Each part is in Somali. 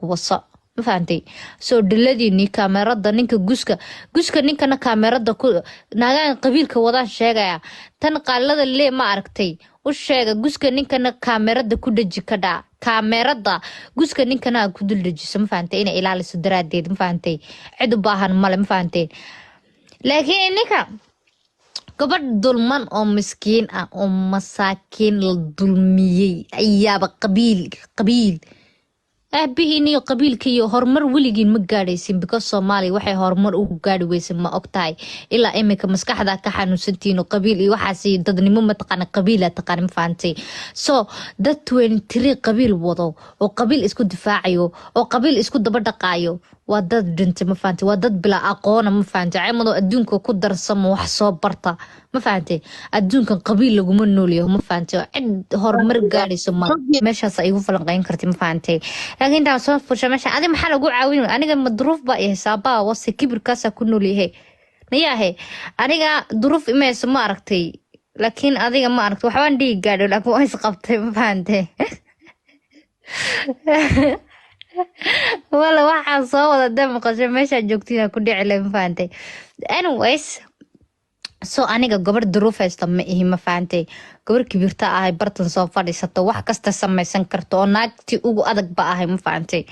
وصا ما فهمتي سو دلديني كاميرada ninka guska ninkana kaamirada ku naagan qabiilka wada sheegaya tan qaalada lee ma aragtay u sheega guska ninkana kaamirada ku dhaji ka dhaa kaamirada guska ninkana ku dul dhajiso ma fahantay inay ilaaliso daraadeed ma fahantay cid u baahan male ma fahantay laakiin ninka gabadh dulman oo miskiin ah oo masaakiin la dulmiyay ayaaba qabiil aabihiin iyo qabiilkii horumar weligiin ma gaadhaysin because Soomaali waxay horumar u gaadhi weysan ma ogtahay ilaa imika maskaxda ka xanuunsantiin qabiil iyo waxaasi dadnimo ma taqaan qabiil la taqaan ma faantay so dad 23 qabiil wado oo qabiil isku difaacayo oo qabiil isku daba dhaqaayo waa dad dhinta ma faantay waa dad bila aqoon ma faantay cimado adduunka ku darsamo wax soo barta ma faantay adduunka qabiil lagu ma nooliyo ma faantay cid horumar gaadhayso ma meeshaas ay ugu falanqayn kartay ma faantay laakiin taa soo fursha meesha adi maxaa lagu caawin aniga madruuf ba iyo saaba wasi kibirkaas ku noolyahay mayahe aniga duruuf imees ma aragtay laakiin adiga ma aragtay waxbaan dhigi gaadho laakiin waa is qabtay ma faantay wala waxaan soo wada dam qasho meesha joogtina ku dhici leh ma faantay anyways so aniga gabar duruuf haysta ma ihi ma faantay gabar kibirta ahay bartan soo fadhiisato wax kasta samaysan karto oo naagti ugu adag ba ahay ma faantay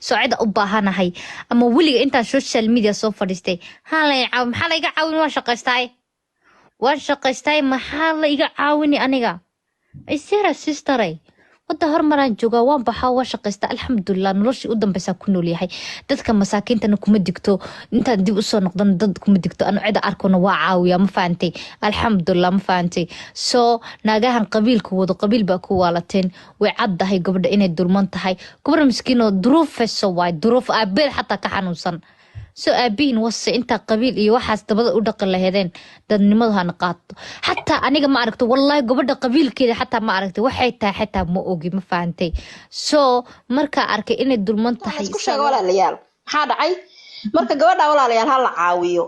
so cid u baahanahay ama weliga inta social media soo fadhiistay maxaa la iga caawin waan shaqaystay maxaa la iga caawini aniga isira sisteray wada hormaraan jooga waan baxaa waa shaqaysta alxamdulillah noloshii u dambaysa ku nool yahay dadka masaakiintana kuma digto inta dib u soo noqdan dad kuma digto anu cid arkona waa caawiya ma faantay alxamdulillah ma faantay so naagahan qabiilku wado qabiil ba ku waalateen way caddahay gabadha inay dulman tahay gabar miskiin oo duruuf hayso waay duruuf aabeed xataa ka xanuunsan so aabiin wasi inta qabiil iyo waxaas dabada u dhaqan lahaydeen dadnimadu hana qaato xataa aniga ma aragto wallahi gabadha qabiilkeeda xataa ma aragto waxay tahay xataa ma ogi ma faantay so marka arkay inay dulman tahay isku sheeg walaalayaal maxaa dhacay marka gabadha walaalayaal ha la caawiyo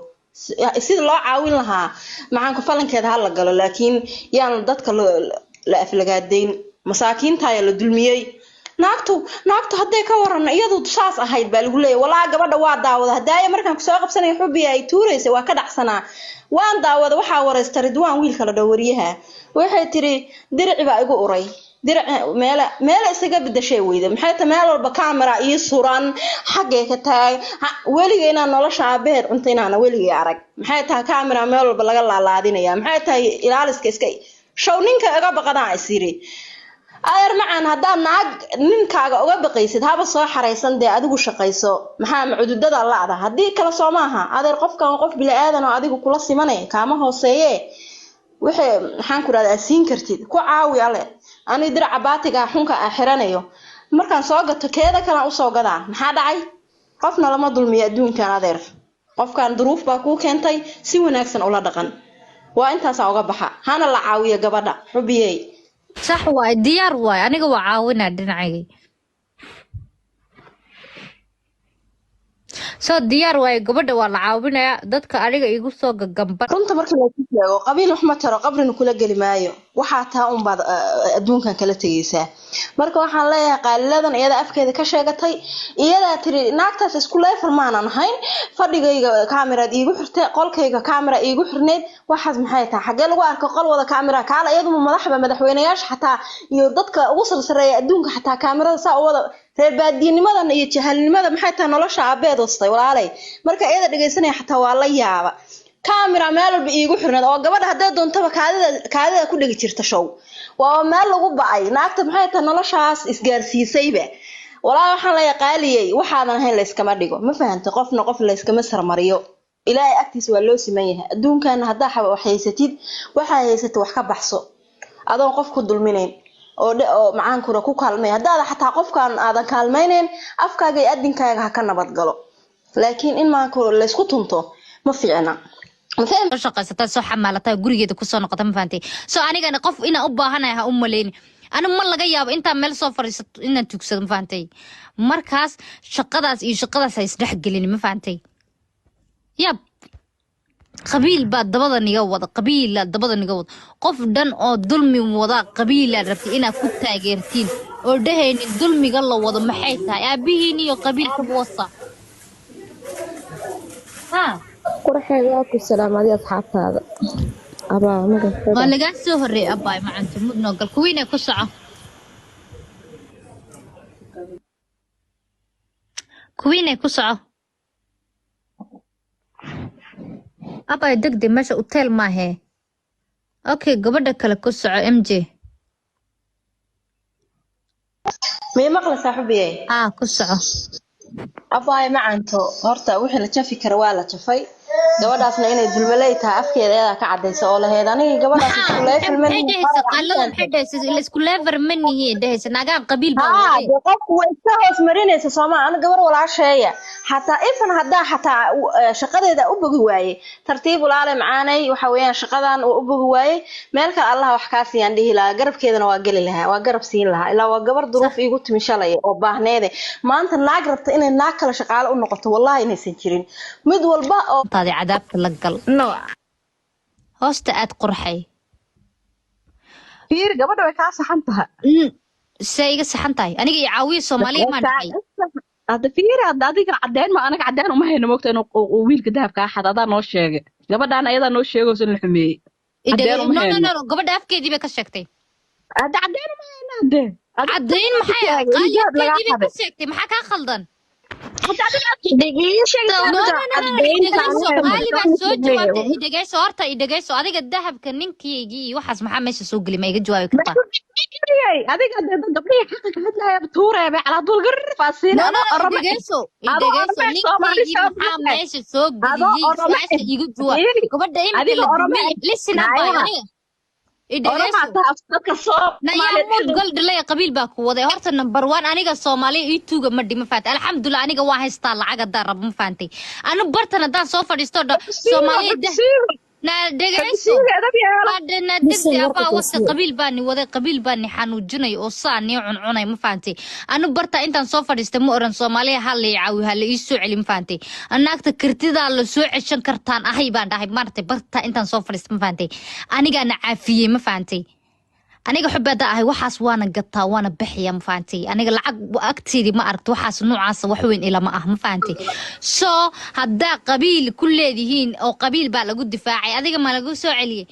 sida loo caawin lahaa maxaan ku falankeeda ha la galo laakiin yaan dadka la aflagaadeyn masaakiinta ayaa la dulmiyay naagtu hadday ka waran iyadu saas ahayd baa lagu leeyahay walaa gabadha waa daawada hadday markaan ku soo qabsanay xubi ay tuureysay waa ka dhaxsanaa waan daawada waxa wareystay Ridwaan wiilka la dhawriyaha waxay tiri dirici baa igu uray diric meel isaga bedeshay weyda maxay ta meel walba camera iyo suran xagee ka taay weligeena nolosha aabeed cuntaynana weligii arag maxay tahay camera meel walba laga laalaadinaya maxay tahay ilaaliska iska show ninka iga baqadaan isiri ayar macaan hadaa naag ninkaaga uga baqaysid haba soo xareysan de adigu shaqayso maxaa macududada laada hadii kala soo maaha adeer qofkan qof bila aadan oo adigu kula simanay kaama hooseeye wixii maxaan ku raad siin kartid ku caawi ale ani dirac baatiga xunka xiranayo markaan soo gato keeda kala u soo gadaan maxaa dhacay qofna lama dulmiyo adduunkan adeer qofkan duruuf baa ku keentay si wanaagsan ula dhaqan waa intaas uga baxa hana la caawiyo gabadha xubiyay صح واي ديار واي أنا قوا عاونا دنعي سو ديار واي قبل ولا عاونا دتك أريج يقصوا جنب runta markii la sheego qabiil wax ma taro qabrina kula gali maayo waxa taa un baad adduunkan kala tagaysaa marka waxaan leeyahay qaaliladan iyada afkeeda ka sheegatay iyada tiri naagtaas isku leefar maanan ahayn fadhigayga kaamirad iigu xirtay qolkayga kaamira iigu xirneed waxaas maxay tahay xagee lagu arko qol wada kaamira kaala iyadu madaxweynayaasha xataa iyo dadka ugu sarsareeya adduunka xataa kaamirada saa wada reebaadinimadan iyo jahalnimada maxay tahay nolosha aabeed wastay walaalay marka iyada dhageysanaya xataa waa la yaaba kaamira meel walba iigu xirneed oo gabadha haday doontaba kaadida ku dhigi jirta show waa meel lagu bacay naagta maxay tahay noloshaas isgaarsiisayba walaa waxaan la yaqaaliyay waxaadan ahayn la iskama dhigo ma fahantay qofna qof la iskama sarmariyo ilaahay agtiisa waa loo siman yahay adduunkan hadaa wax haysatid waxa haysatid wax ka baxso adoon qof ku dulminayn oo macaan kura ku kaalmay hadaa xataa qofkan aadan kaalmaynayn afkaaga iyo adinkaaga ha ka nabad galo laakiin in ma kula la isku tunto ma fiicna shaqaysata soo xamaalata gurigeeda ku soo noqota ma faantay soo anigana qof ina u baahanahay ha u maleyn ana ma laga yaabo inta meel soo fariisato inaan tugsado ma faantay markaas shaqadaas iyo shaqadaas ay isdhex gelin ma faantay yab qabiil baa dabada niga wada qabiila dabada niga wada qof dhan oo dulmi wada qabiila rabtay inaad ku taageertiin oo dhahaynin dulmiga la wado maxay tahay aabihiin iyo qabiilka wasa ha qurxeed waa ku salaamay asxaabtaada abaa magaceeda waa laga soo horeey abay macanta mudno gal kuwiina ku soco kuwiina ku soco abay degde meesha hotel maahe okay gabadha kale ku soco MJ may maqla saaxiibiyay ku soco abaay macanto horta wixii la jafi kara waa la jafay gabadhaasna inay dulmalay tahay afkeeda iyada ka cadayso oo lahayd aniga gabadhaas isku leefil ma isku lever manihi dhehaysa nagaan qabiil baa qofku way iska hoos marinaysa Soomaa aniga gabar walaasheeya xataa ifan hadaa xataa shaqadeeda u bogi waaye tartiib walaale macaanay waxa weeyaan shaqadan u bogi waaye meel kale Allah wax ka siiyaan dhihi lahaa garabkeedana waa gali lahaa waa garab siin lahaa ilaa waa gabar duruuf iigu timi shalay oo baahneede maanta naag rabta inay naag kale shaqaale u noqoto wallahi inaysan jirin mid walba oo taadi cadaabta la gal no hoosta aad qurxay fiir gabadha way ka saxan tahay say iga saxan tahay aniga iyo caawiye Soomaaliya ma dhahay hada fiir hada adiga cadeen ma anaga cadeen uma hayno moogta inuu wiilka dahabka xad adaa noo sheegay gabadhan ayada noo sheegayso in la xumeeyay no gabadha afkeedii bay ka sheegtay hada cadeen uma hayno hada cadeen maxay qaaligeedii bay ka sheegtay maxaa ka khaldan idageyso horta idageyso adiga dahabka ninkaygii iyo waxaas maxaa meesha soo geli ma iga jawaabi kartaa adiga gabdhihii xaqa ka hadlaya tuureebe calaa dul garfaasiina idageyso ninkaygii maxaa meesha soo geliyey su-aasha iga jawaab gabadha imika la dumay lisina bayo aniga goldhalay qabiil baa ku waday horta number 1 aniga Soomaaliya ii tuuga ma dhima faat alxamdulillah aniga waa haystaa lacag hadaan rabo ma faantay anu bartan hadaan soo fadhiisto Soomaaliya na dhegeyso hadana dibti abaa waqti qabiil baani xanuujinay oo saani cuncunay ma faantay anu barta intaan soo fadhiistay ma oran Soomaaliya hal ii caawi hal ii soo celin faantay anaagta kirtida la soo ceshan kartaan ahay baan dhahay martay barta intaan soo fadhiistay ma faantay aniga na caafiyay ma faantay aniga xubada ahay waxaas waana gataa waana bixiya ma faantay aniga lacag agteedii ma aragto waxaas noocaas wax weyn ila ma ah ma faantay so hadaa qabiil ku leedihiin oo qabiil baa lagu difaacay adiga ma lagu soo celiyay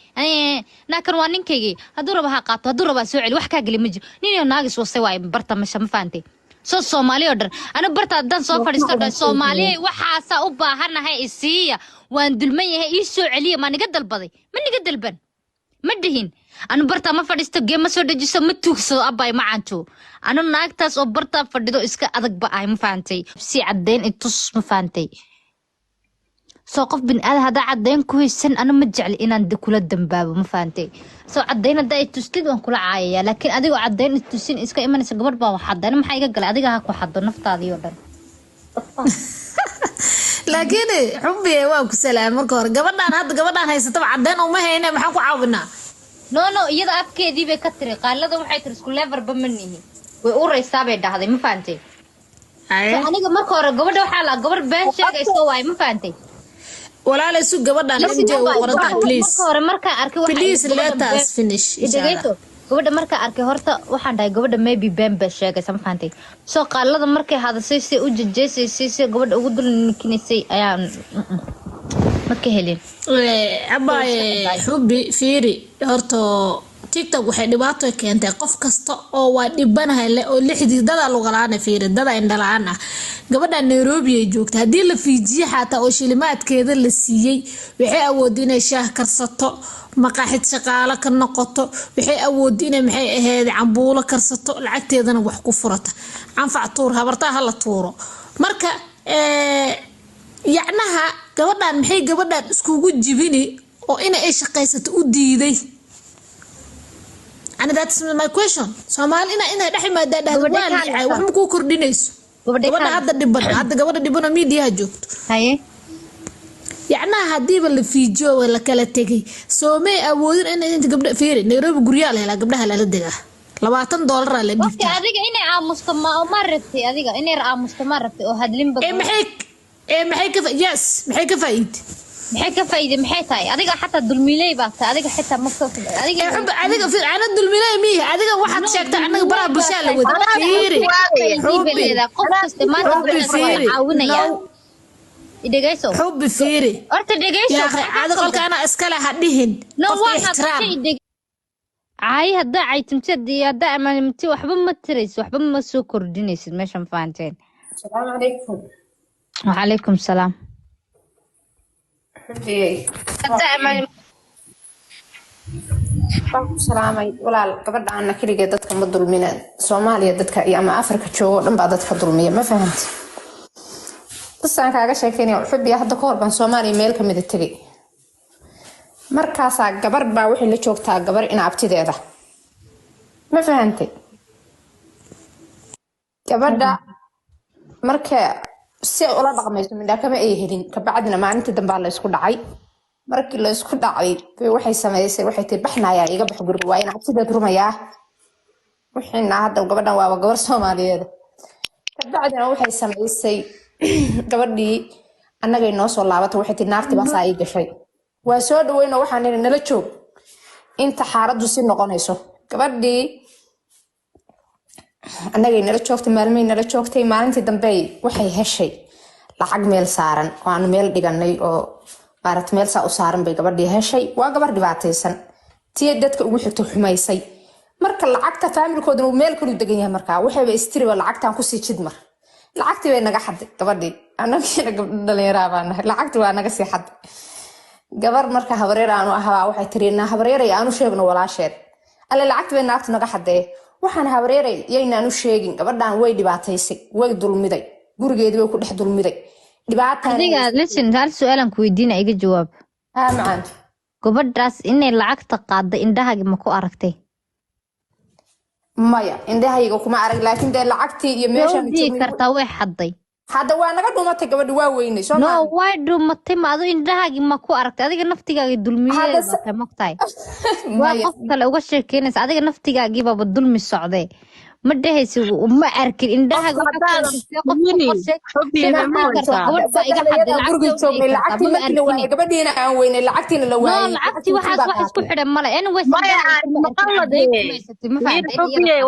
naakan waa ninkaygi haduu raba ha qaato haduu raba soo celi wax ka gali ma jiro nin naagis wasay way barta ma faantay so Soomaaliya dhar ana barta hadan soo fadhiisto Soomaaliya waxaas u baahanahay isiya waan dulman yahay ii soo celiya ma niga dalbaday ma niga dalban ma dhihin anu barta ma fadhiisto geema soo dhajiso ma tuugso abay macanto anu naagtaas oo barta fadhido iska adag ba ay ma faantay si cadeen intus ma faantay soo qof bin aad hada cadeen ku haysan anu ma jecel inaan kula dambaabo ma faantay soo cadeen hada ay tustid waan kula caayaya laakiin adiga cadeen tusin iska imanaysa gabadh baa wax cadeen maxay iga galay adiga ha ku xado naftaadii oo dhan laakiin xubbi waa ku salaam marka hore gabadhan haysata cadeen uma hayna maxaan ku caawinaa no iyada afkeedii bay ka tiri qaalada waxay tiri isku lever ba manihi way u raysaa bay dhahday ma faantay aniga marka hore gabadha waxa la gabar been sheegayso way ma faantay walaal isu gabadhan MJ u qoranta please marka hore marka arkay waxa please let us finish gabadha marka arkay horta waxaan dhahay gabadha maybe been ba sheegaysa ma faantay soo qaalada markay hadasay si u jejeysay gabadha ugu dul ninkinaysay ayaan ma ka helin abay xubbi fiiri horta TikTok waxay dhibaato keentay qof kasta oo waa dhibanahay oo lixdii dada luqalaana fiiri dada indhalaan ah gabadha Nairobi ay joogtay hadii la fiijiyo xataa oo shilimaadkeeda la siiyay waxay awood inay shaah karsato maqaaxid shaqaale ka noqoto waxay awood inay maxay ahayd cambuulo karsato lacagteedana wax ku furata anfac tuur habartaha la tuuro marka yacnaha gabadhan maxay gabadhan iskugu jibini oo inay shaqaysato u diiday and that's my question Soomaali inay dhaxmaada dhahwaan wax ma ku kordhinayso gabadha hadda dhiban media joogto haye yacnaha hadii la fiijiyo wala kala tagay Soomay awoodin inay gabdha fiiri Nairobi guryaha la helaa gabdhaha la degaa $20 la dhigtay adiga inay aamusto ma rabtay adiga inay aamusto ma rabtay oo hadlin bad maxay ka yes maxay ka faa'iid maxay ka faa'iiday maxay tahay adiga xataa dulmilay baa tahay adiga xitaa ma ka adiga حب adiga في أنا dulminay miya adiga waxaad sheegtay anaga baraha bulshada la wada fiiri qof kasta maanta fiiri caawinaya idagayso حب fiiri horta dhagayso يا أخي هذا قولك أنا أسكله هديهن no قف waxa احترام caay haddaa caytimtay haddaa amaalimtay waxba ma tiraysid waxba ma soo kordhinaysid meeshan fahanteen السلام عليكم وعليكم السلام حبي salaamay walaal gabadha aan kaliya dadka ma dulmina Soomaaliya dadka iyo ama Afrika joogo dhan baa dadka dulmiya ma fahanti qisaan kaaga sheekeynay xubbi hadda ka hor baan Soomaaliya meel ka mid tagay markaas gabar baa wixii la joogtaa gabar in abtideeda ma fahanti gabadha marka si ula dhaqmayso midha kama ay helin ka bacdina maalintii dambe la isku dhacay markii la isku dhacay waxay sameysay waxay tibaxnaya iga bax guriga waa in abtideed rumayaa wixina hadda gabadhan waa gabar Soomaaliyeed ka bacdina waxay sameysay gabadhii annagay noo soo laabatay waxay tii naartii baa saa ay gashay waa soo dhaweeyno waxaan nala joog inta xaaladdu si noqonayso gabadhii annagay nala joogtay maalmay nala joogtay maalintii dambe waxay heshay lacag meel saaran oo aan meel dhiganay oo baarat meel saa u saaran bay gabadhii heshay waa gabar dhibaataysan tii dadka ugu xigto xumaysay marka lacagta familkoodan uu meel kale u degan yahay marka waxayba istiriba lacagtan ku sii jid mar lacagtii bay naga xaday gabadhii annagina dhalinyaro baan lacagtii waa naga sii xaday gabar marka habareer aanu ahaa waxay tiriina habareeray aanu sheegno walaasheed alle lacagtii bay naagtu naga xaday waxaan habareeray yayna aanu sheegin gabadhan way dhibaataysay way dulmiday gurigeedii way ku dhex dulmiday dhibaatan adiga listen hal su'aalan ku weydiina iga jawaab macaan gabadhaas inay lacagta qaaday indhahaaga ma ku aragtay maya indhahayga kuma arag laakiin de lacagtii iyo meeshan joogay kartaa way xaday hadda waa naga dhumatay gabadhi waa weynay soo no way dhumatay ma adu indhahaaga ma ku aragtay adiga naftigaaga dulmiyay baa magtaay waa qof kale uga sheekeynaysa adiga naftigaaga baba dulmi socday ma dhahaysi ma arkin indhahaaga gabadhiina aan weynay lacagtiina la waayay lacagtii waxaas wax isku xidhan male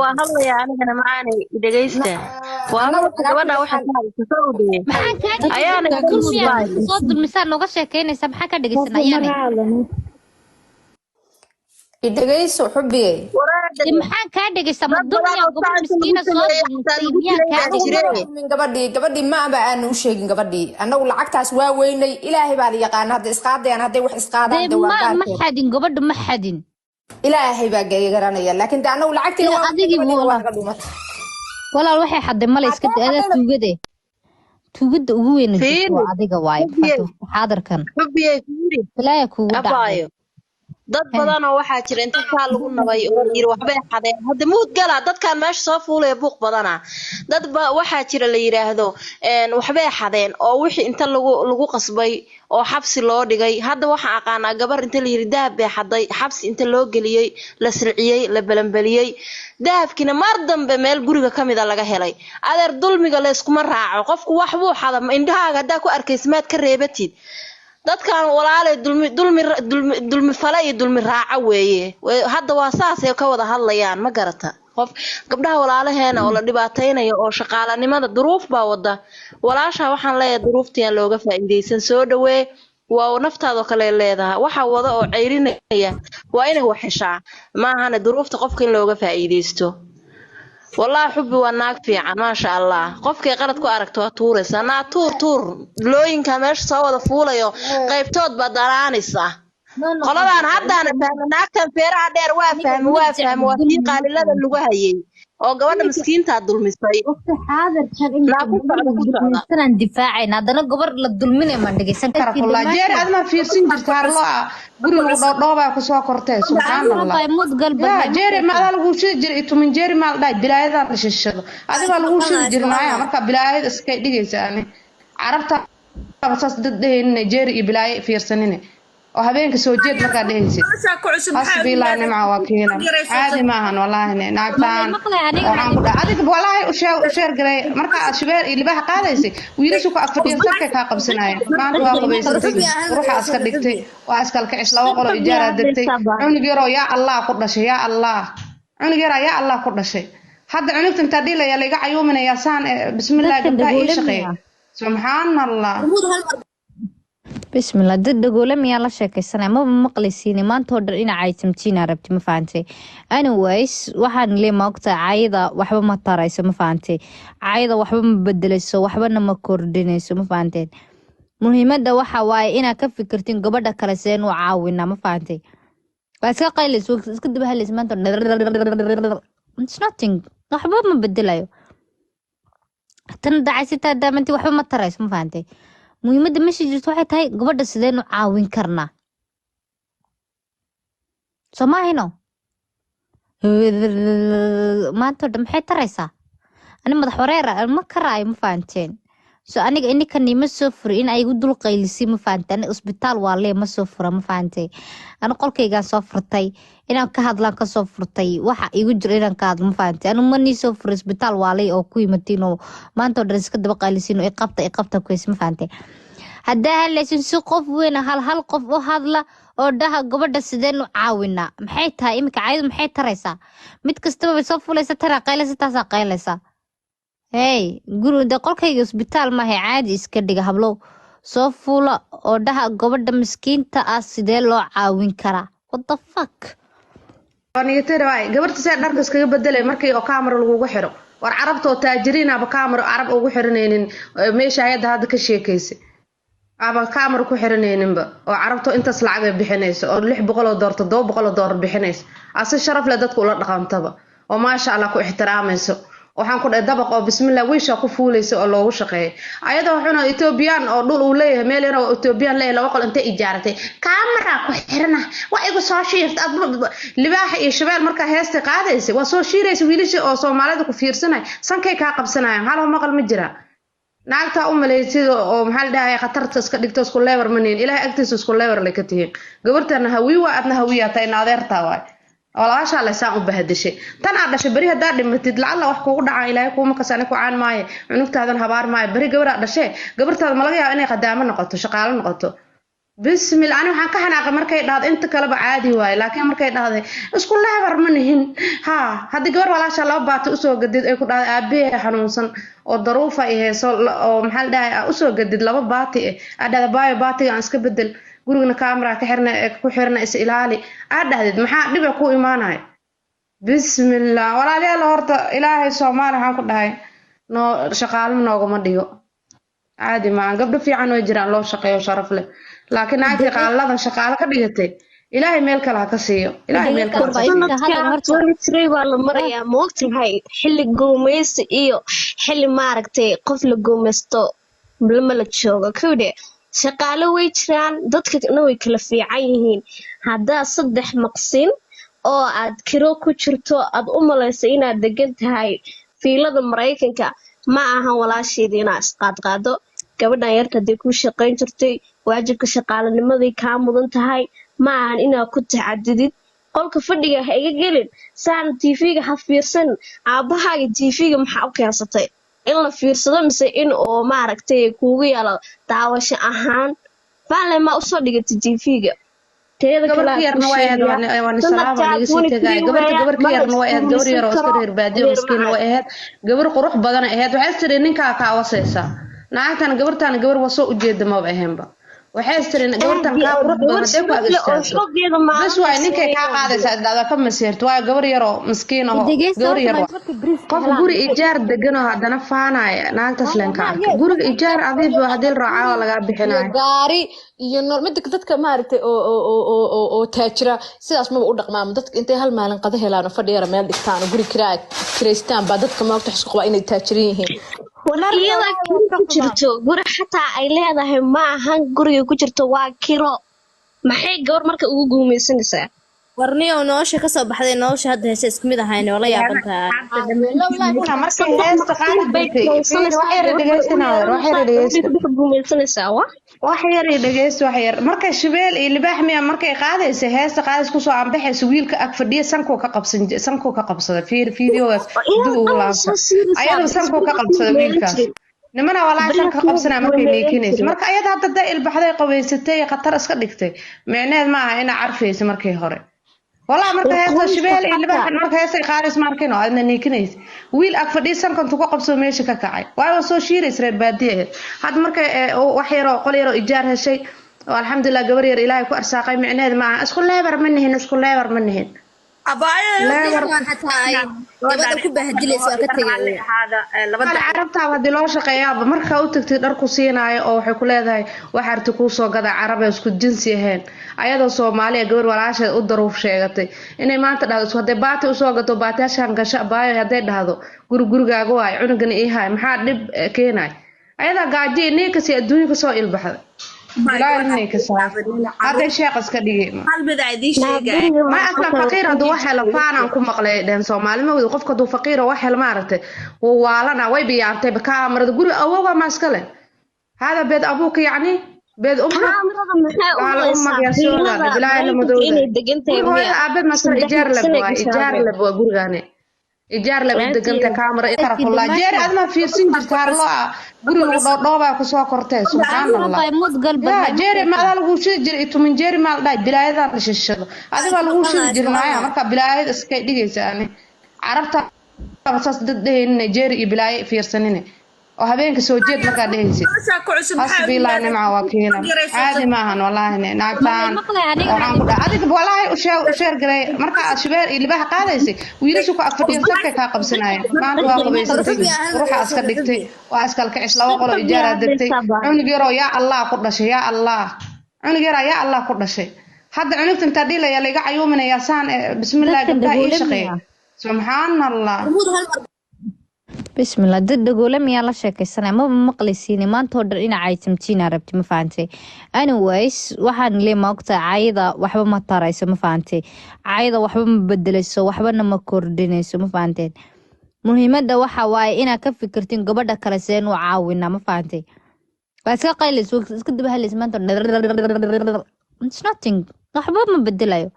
waa hadlaya anigana macaanay dhegaysta waa gabadha waxaa ka hadlaysa soo dulmisaa nooga sheekeynaysa maxaa ka dhegaysan ayaana idagayso xubbiye maxaan kaa dhegaysa ma dulmiya gobol miskiina soo gabadhii ma aba aanu u sheegin gabadhii annagu lacagtaas waa weynay ilaahay baa la yaqaan hadda isqaadayaan hadday wax isqaadaan ma xadin gabadha ma xadin ilaahay baa garanaya laakiin annagu lacagtiina waa adigii walaal waxay xaday male iska adaa tuugade tuugada ugu weyn adiga waayo xaadarkan ilaahay kugu dhacay dad badan oo waxaa jira inta kaa lagu nabay oo yiri waxbay xadeen hadda mood gala dadkan meesha soo fuulay buuq badana dad waxaa jira la yiraahdo waxbay xadeen oo wixii inta lagu qasbay oo xabsi loo dhigay hadda waxa aqaana gabar inta la yiri dahab bay xaday xabsi inta loo galiyay la sirciyay la balanbaliyay dahabkina mar dambe meel guriga kamida laga helay adeer dulmiga la isku ma raaco qofku wax buu xada indhahaaga hadaa ku arkaysmaad ka reebatid dadkan walaalay dulmi fala iyo dulmi raaca weeye hadda waa saasay ka wada hadlayaan ma garata qof gabdhaha walaalaheena oo la dhibaateynayo oo shaqaalanimada duruuf baa wada walaasha waxaan leeyahay duruuftiyan looga faa'iideysan soo dhawee waa naftaada kale leedahay waxa wada oo ceyrinaya waa inay wax heshaa ma ahana duruufta qofka in looga faa'iideysto والله حبي وناك في عن ما شاء الله قفك قرد كو أركتوا تورس أنا تور لوين كماش صوّد فولا يو قيبتوت بدرانيسا خلاص أنا حتى أنا فهمناك كان فيرها دير وافهم وفي قال لا اللغة oo gabadha miskiinta dulmisay waqti xaadir kan difaacayna hadana gabar la dulminay ma dhageysan kara kulaa jeer aad ma fiirsin jirtaa harlo guriga dhoobaa ku soo kortay subhanallah jeer ma lagu shidi jiray tumin jeer ma dhaay bilaayada la shishado adiga lagu shidi jirnaa marka bilaayada iska dhigaysaane carabta basas dadeen jeer iyo bilaay fiirsanine oo habeenka soo jeed markaa dhehaysid hasbi ilaa nimca wakiila caadi maahan wallaahi naagtaan waxaan ku dhahay adiga wallaahi u sheer garay marka aad shabeer ilbaha qaadaysay wiilashu ku afadhiyo sabka ka qabsanaya maanta waa qubaysatay ruuxa aska dhigtay waa askal kicis laba qolo ijaara degtay cunug yaro yaa Allah ku dhashay yaa Allah cunug yaro yaa Allah ku dhashay hadda cunugta inta dhilaya la iga cayuuminaya saan bismillaah gabdhaha ii shaqeey subhanallah بسم الله ضد قولة ميا لا شك السنة ما مقلسيني ما نتودر إنا عايتمتين عربتي ما فهمتي أنا ويس واحد لي مقطع عايضة وحبة ما طريسة ما فهمتي عايضة وحبة ما بدلسة وحبة ما كوردينيسة ما فهمتي مهمة ده waxa waaye inaa ka fikirtiin gabadha kale seen u caawina ma fahantay waa iska qaylis iska dib halis maanta it's nothing waxba ma bedelayo tan dacaysita daamantii waxba ma tarayso ma fahantay muhiimadda meesha jirto waxay tahay gabadha sideen u caawin karnaa soomahino maanta dhan maxay taraysaa ani madax wareera ma karaayo ma fahanteen so aniga ininkan ma soo furi in ay igu dul qaylisay ma fahantay ani isbitaal waa lee ma soo fura ma fahantay ani qolkaygaan soo furtay inaan ka hadlaan ka soo furtay waxa igu jira inaan ka hadlo ma fahantay anu ma nii soo furay isbitaal waa lee oo ku yimatiin oo maanta dhan iska daba qaylisin oo iqabta ku heys ma fahantay haddaa halaysin si qof weyn hal qof u hadla oo dhaha gabadha sideen u caawinaa maxay tahay iminka caayadu maxay taraysaa mid kastaba bay soo fulaysa taraa qaylaysa taasaa qaylaysa hey guriga qolkayga isbitaal maahay caadi iska dhiga hablow soo fuula oo dhaha gabadha miskiinta ah sidee loo caawin karaa what the fuck waniyatay gabarta say dharka iskaga bedelay markii oo kaamara lagu xiro war carabta oo taajiriin aba kaamara arab ugu xiranaynin meesha hay'adda hadda ka sheekaysay aba kaamara ku xiranayninba oo carabto intaas lacag ay bixinayso oo 600 dollar 700 dollar bixinayso ase sharaf leh dadku ula dhaqantaba oo maasha Allah ku ixtiraamayso waxaan ku dhahay dabaq oo bismillaah wiisha ku fuulayso oo loogu shaqeeyo ayada waxuna Ethiopian oo dhul uu leeyahay meel yar oo Ethiopian leeyahay laba qol inta ijaaratay kaamara ku xirana waa igu soo shiirtay libaax iyo shabeel marka heesta qaadaysay waa soo shiiraysa wiilasha oo Soomaalida ku fiirsanay sankay ka qabsanayaan hal maqal ma jira naagta u maleeysido oo maxal dhahay khatarta iska dhigto isku leebar maneen ilaahay agtiisa isku leebar la ka tihiin gabartana hawi waa adna hawiya tay naadeerta waay walaasha la saan u bahadishay tan aad dhashay bari hadaa dhimatid lacala wax kugu dhacay ilaahay kuma kasana ku caan maayo cunugtaadan habaar maayo bari gabar dhashay gabartaada ma laga yaabo inay qadaamo noqoto shaqaale noqoto bismillah ani waxaan ka xanaaqay markay dhaad inta kale ba caadi waay laakiin markay dhaaday isku leebar manihin ha hadii gabar walaasha laba baato u soo gadid ay ku dhaaday aabee xanuunsan oo daruufa ay heeso oo maxal dhahay u soo gadid laba baati aadada baayo baatiga aan iska bedel gurigana kaamara ka xirna ku xirna is ilaali aadhahdid maxaa dhib ku iimaanay bismillah walaalayaal horta ilaahay Soomaali waxaan ku dhahay no shaqaale noogama dhigo caadi ma gabdho fiican oo jiraan loo shaqeeyo sharaf leh laakiin ay shaqaaladan shaqaale ka dhigatay ilaahay meel kale ka siiyo ilaahay meel kale sanadkii waa la marayaa moogtahay xilli goomaysi iyo xilli maaragtay qof la goomaysto lama la joogo kowde shaqaale way jiraan dadkana way kala fiican yihiin haddaa 3 maqsin oo aad kiro ku jirto aad u malayso inaad degan tahay fiilada Mareykanka ma ahan walaasheedii inaad isqaadqaado gabadhan yarta hadii ku shaqayn jirtay waajibka shaqaalanimadii ka mudan tahay ma ahan inaad ku tacadidid qolka fadhiga ha iga gelin saan TV-ga ha fiirsan aabahaaga TV-ga maxaa u keensatay in la fiirsado mise in oo maaragtay kuugu yaalo daawasho ahaan faale ma u soo dhigatay TV-ga teeda kala yarna way aad waan salaam laga sii tagay gabar ka yarna way aad gabar yar oo iska reer baadiyo miskiin way aad gabar qurux badan ahayd waxay tireen ninka ka wasaysa naagtan gabartan gabar wasoo u jeedo ma ahaynba waxay tireen gabartan ka qurux badan day ku agastaaso bas way ninkay ka qaadaysa dada ka maseerto waa gabar yar oo miskiin ah gabar yar qof guri ijaar degan oo hadana faanay naagtaas leen ka arkay guriga ijaar adiib hadii raaca laga bixinayo gaari iyo mid dadka maaragtay oo taajira sidaas ma u dhaqmaan dadka intay hal maalin qada helaan fadhiyara meel dhigtaan guri kireystaan ba dadka ma waqti xisku qaba inay taajirin yihiin iyada ku jirto guri xataa ay leedahay ma ahan guriga ku jirto waa kiro maxay gabar marka ugu guumaysanaysaa warniyo nolosha ka soo baxday nolosha hadda hesha isku mid ahayn oo la yaabantaa markay heesta qaadi jirtay fiir wax yar dhageysanaa wax yar dhageysta wax yar markay shabeel iyo libaax miya markay qaadaysa heesta qaadis ku soo anbaxaysa wiilka ag fadhiya sanko ka qabsada fiir videogaas dib ugu laabta ayada sanko ka qabsada wiilkaas nimana walaa sanka qabsanaa markay leekinaysa marka ayada hadda ilbaxday qaweysatay khatar iska dhigtay micneed ma aha ina carfaysa markay hore والله marka heesta shabeel iyo libaax marka heesta qaaris markino adna neekinaysa wiil ag fadhiisan kan tuqo qabso meesha ka kacay waayo soo shiiray reer baadiye had marka wax yar oo qol yar oo ijaar heshay oo alxamdulillah gabar yar ilaahay ku arsaaqay micneed ma isku leebar ma nihin abaayo xataa ay gabadha ku bahadilayso ka tagay labada carabta wadi loo shaqeeyaa marka u tagtay dhar ku siinaayo oo waxay ku leedahay wax arti ku soo gada carab isku jinsi ahayn ayadoo Soomaaliya gabar walaasheed u daruuf sheegatay inay maanta dhahdo haday baati u soo gato baatiyaashan gasha baayo haday dhahdo gurigaaga waay cunugan iihay maxaa dhib keenay ayada gaaji neekasi adduunka soo ilbaxday bilaa neekasa hada sheekh iska dhigay qalbiga idin sheegay ma asla faqiir hadu wax helo faanan ku maqlay dhan Soomaaliyeed wada qofka duu faqiir wax helo maartay waalana way biyaartay kaamirada guri awooga ma iska leh hada beed abuuka yani beed umma ya soola bilaa lama dowda abad masar ijaar la baa gurigaane ijaar la deganta kaamira inta kulaa jeer adma fiirsin jirta harlo guriga dhoobaa ku soo kortay subhanallah jeer ma lagu shii jiray tumin jeer ma dhaay bilaayada la shishado adiga lagu shii jirnaa marka bilaayada iska dhigaysaani carabta basas dadeen jeer iyo bilaay fiirsanine oo habeenka soo jeed marka dhehaysid hasbiilaa nimca wakiila caadi ma ahan wallahi naagtaan waxaan ku dhahay adiga wallahi u sheer garay marka shabeel ilbaha qaadaysay wiilashu ku afadhiyan sabka ka qabsanayeen maanta waa qabaysatay ruuxa iska dhigtay waa iska kalkicis laba qolo ijaara degtay cunug yaro ya Allah ku dhashay ya Allah cunug yaro ya Allah ku dhashay hadda cunugta inta dhilaya laga cayuuminaya saan bismillaah gabdha ii shaqeey subhanallah بسم الله دد قولم يلا شكل سنة ما مقلسيني ما نتودر إنا عايتمتين عربتي ما فهمتي أنا ويس واحد لي مقطع عايضة وحبة ما ترايسو ما فهمتي عايضة وحبة مبدلسو وحبة ما كوردينيسو ما فهمتي مهمة ده waxa waaye ina ka fikirtin gabadha kale seen u caawina ma fahanti bas ka qaylis iska dib halis maanta it's nothing waxba ma bedelayo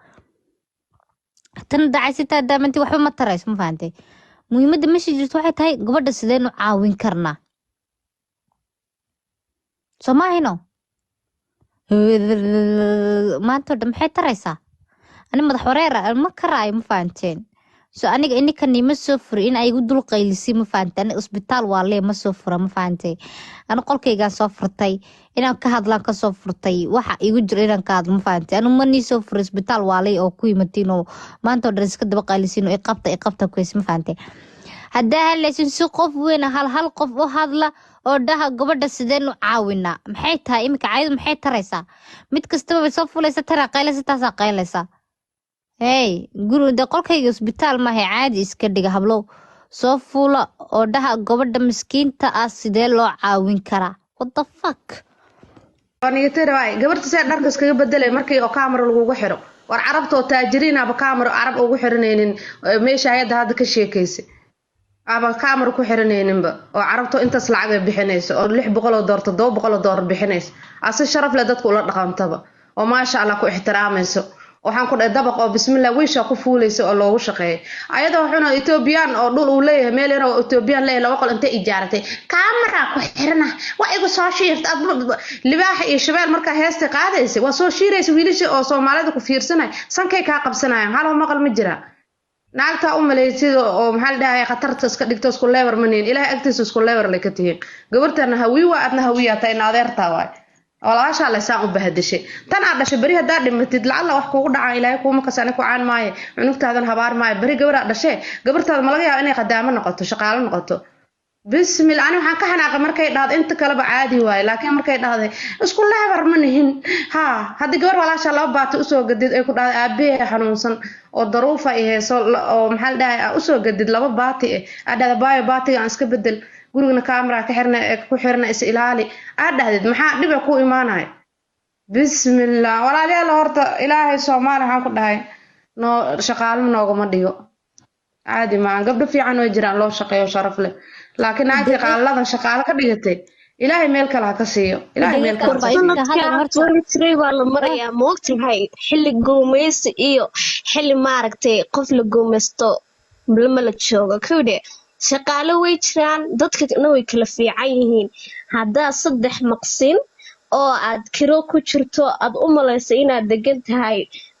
tan dacaysita daamanti waxba ma tarayso ma fahanti muhiimadda meesha jirto waxay tahay gabadha sideen u caawin karnaa soomahino maanta dhan maxay taraysaa ani madax wareera ma karaayo ma fahanteen so aniga ininkan ima soo furi in ay igu dul qaylisi ma fahantay aniga isbitaal waa lee ma soo fura ma fahantay ani qolkaygaan soo furtay inaan ka hadlaan ka soo furtay waxa igu jira inaan ka hadlo ma fahantay anu ma nii soo fura isbitaal waa lee oo ku yimatiin oo maanta dhan iska daba qaylisiin oo iqabta ku ma fahantay haddaa halaysin si qof weyn hal qof u hadla oo dhaha gabadha sideen u caawinaa maxay tahay iminka caayadu maxay taraysaa mid kastaba way soo fulaysa tara qaylaysa taasaa qaylaysa hey guriga qolkayga isbitaal ma hay caadi iska dhiga hablow soo fuula oo dhaha gabadha miskiinta ah sidee loo caawin karaa what the fuck aniga gabarta say dharka iskaga bedelay markii oo kaamira lagu xiro war carabta oo taajiriin aba kaamira carab ugu xiranaynin meesha hay'adda hadda ka sheekaysay aba kaamira ku xiranayninba oo carabto intaas lacag bixinayso oo $600 $700 bixinayso ase sharaf leh dadku la dhaqantaba oo maasha Allah ku ixtiraamayso waxaan ku dhahay dabaq oo bismillaah wiisha ku fuulayso oo loogu shaqeeyo ayadoo wuxuu Ethiopian oo dhul uu leeyahay meel yar oo Ethiopian leeyahay laba qol inta ijaaratay kaamira ku xirna waa igu soo shiirtay libaax iyo shabeel marka heesta qaadaysay waa soo shiiraysa wiilasha oo Soomaalida ku fiirsanay sankay ka qabsanayaan hal maqal ma jira naagta u maleysay oo maxal dhahay khatarta iska dhigto isku leebar maneen ilaahay agtiisa isku leebar la ka tihiin gabartana hawiwa adna hawiyaatay naadeerta waay walaasha la saan u bahadishay tan aad dhashay bari hadaa dhimatid lacala wax kugu dhacay ilaahay kuma kasana ku caan maayo cunugtaadan habaar maayo bari gabar aad dhashay gabartaada ma laga yaabo inay qadaamo noqoto shaqaale noqoto bismillah ani waxaan ka xanaaqay markay dhahdo inta kale ba caadi waay laakiin markay dhahday isku leebar ma nihin ha hadii gabar walaasha laba baati u soo gadid ay ku dhahday aabe xanuunsan oo daruufa ay heeso oo maxal dhahay u soo gadid laba baati ah dhada baayo baatiga aan iska bedel gurigana kaamira ka xirna ku xirna is ilaali aadhahdid maxaa dhib ku iimaanay bismillah walaalayaal horta ilaahay Soomaaliya waxaan ku dhahay نو شقال منوغ ما ديو عادي ما قبل في عنو يجران لو شقي وشرف له لكن عادي قال لها شقالة كديتي إلهي ميلك لها كسيو إلهي ميلك لها sanadkii waa la marayaa ma ogtahay xilli guumaysi iyo xilli maaragtay qof la guumaysto lama la joogo kowde shaqaale way jiraan dadkana way kala fiican yihiin haddaa 3 maqsin oo aad kiro ku jirto aad u malayso inaad degan tahay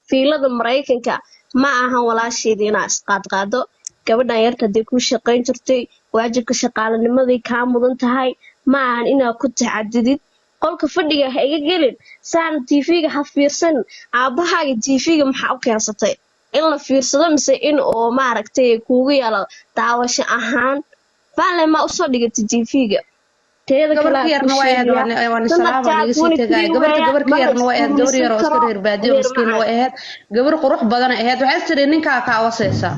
fiilada Mareykanka ma ahan walaasheedii inaad isqaadqaado gabadhan yarta dee ku shaqayn jirtay waajibka shaqaalanimadii kaa mudan tahay ma ahan inaad ku tacadidid qolka fadhiga ha iga gelin saan TV-ga ha fiirsan aabahaaga TV-ga maxaa u keensatay in la fiirsado mise in oo maaragtay kuugu yaalo daawasho ahaan baale ma u soo dhigatay TV-ga teeda kale yarna way aad waan salaam aan iga sii tagay gabar yarna way aad gabar yar oo iska reer baadiyo miskiin way aad gabar qurux badan ahayd waxay istireen ninka ka wasaysa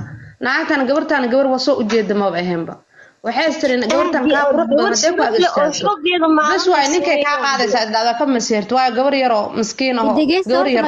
naagtan gabartan gabar waso u jeeda ma ahaynba waxay istireen gabartan ka qurux badan hadee ku agastaato bas way ninka ka qaadaysa dada ka maseerto way gabar yar oo miskiin ah gabar yar